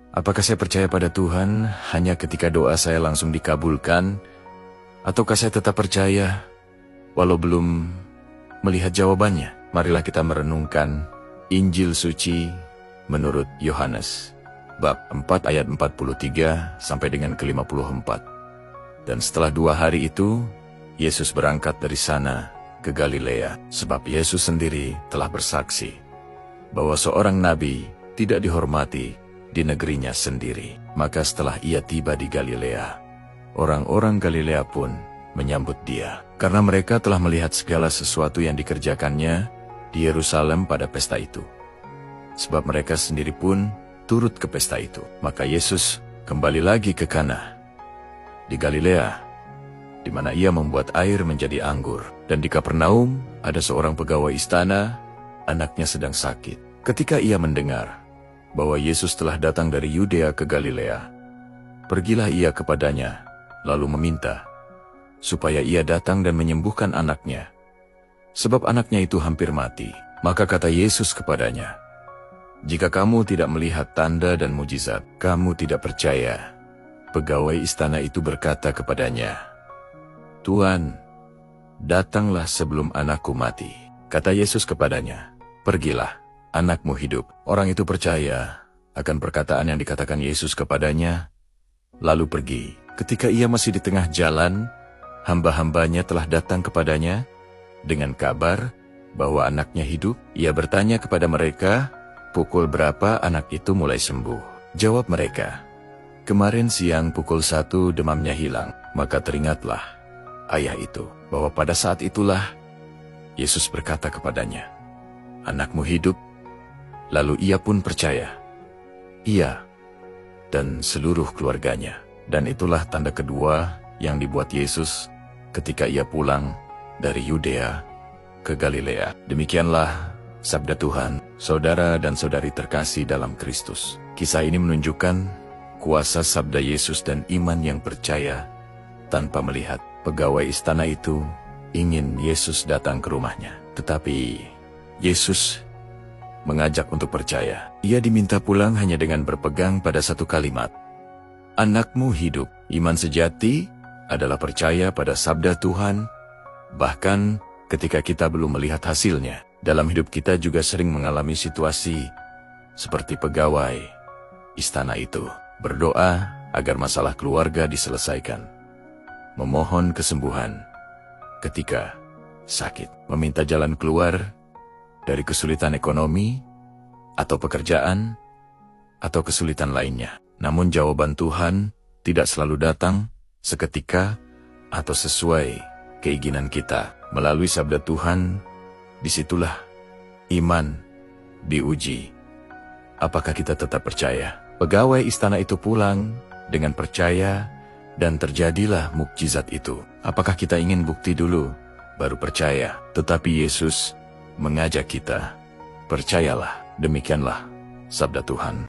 Apakah saya percaya pada Tuhan hanya ketika doa saya langsung dikabulkan, ataukah saya tetap percaya walau belum melihat jawabannya? Marilah kita merenungkan Injil suci menurut Yohanes, bab 4 ayat 43 sampai dengan ke-54. Dan setelah 2 hari itu, Yesus berangkat dari sana ke Galilea, sebab Yesus sendiri telah bersaksi bahwa seorang nabi tidak dihormati di negerinya sendiri. Maka setelah ia tiba di Galilea, orang-orang Galilea pun menyambut dia, karena mereka telah melihat segala sesuatu yang dikerjakannya di Yerusalem pada pesta itu. Sebab mereka sendiri pun turut ke pesta itu. Maka Yesus kembali lagi ke Kana di Galilea, di mana ia membuat air menjadi anggur. Dan di Kapernaum ada seorang pegawai istana, anaknya sedang sakit. Ketika ia mendengar bahwa Yesus telah datang dari Yudea ke Galilea, pergilah ia kepadanya, lalu meminta supaya ia datang dan menyembuhkan anaknya, sebab anaknya itu hampir mati. Maka kata Yesus kepadanya, "Jika kamu tidak melihat tanda dan mujizat, kamu tidak percaya." Pegawai istana itu berkata kepadanya, "Tuan, datanglah sebelum anakku mati." Kata Yesus kepadanya, "Pergilah, anakmu hidup." Orang itu percaya akan perkataan yang dikatakan Yesus kepadanya, lalu pergi. Ketika ia masih di tengah jalan, hamba-hambanya telah datang kepadanya dengan kabar bahwa anaknya hidup. Ia bertanya kepada mereka, "Pukul berapa anak itu mulai sembuh?" Jawab mereka, "Kemarin siang pukul 1 demamnya hilang." Maka teringatlah ayah itu bahwa pada saat itulah Yesus berkata kepadanya, "Anakmu hidup." Lalu ia pun percaya, ia dan seluruh keluarganya. Dan itulah tanda kedua yang dibuat Yesus ketika ia pulang dari Yudea ke Galilea. Demikianlah sabda Tuhan. Saudara dan saudari terkasih dalam Kristus, kisah ini menunjukkan kuasa sabda Yesus dan iman yang percaya tanpa melihat. Pegawai istana itu ingin Yesus datang ke rumahnya, tetapi Yesus mengajak untuk percaya. Ia diminta pulang hanya dengan berpegang pada satu kalimat, "Anakmu hidup." Iman sejati adalah percaya pada sabda Tuhan, bahkan ketika kita belum melihat hasilnya. Dalam hidup kita juga sering mengalami situasi seperti pegawai istana itu. Berdoa agar masalah keluarga diselesaikan, memohon kesembuhan ketika sakit, meminta jalan keluar dari kesulitan ekonomi atau pekerjaan atau kesulitan lainnya. Namun jawaban Tuhan tidak selalu datang seketika atau sesuai keinginan kita. Melalui sabda Tuhan, disitulah iman diuji. Apakah kita tetap percaya? Pegawai istana itu pulang dengan percaya dan terjadilah mukjizat itu. Apakah kita ingin bukti dulu baru percaya? Tetapi Yesus mengajak kita, percayalah. Demikianlah sabda Tuhan.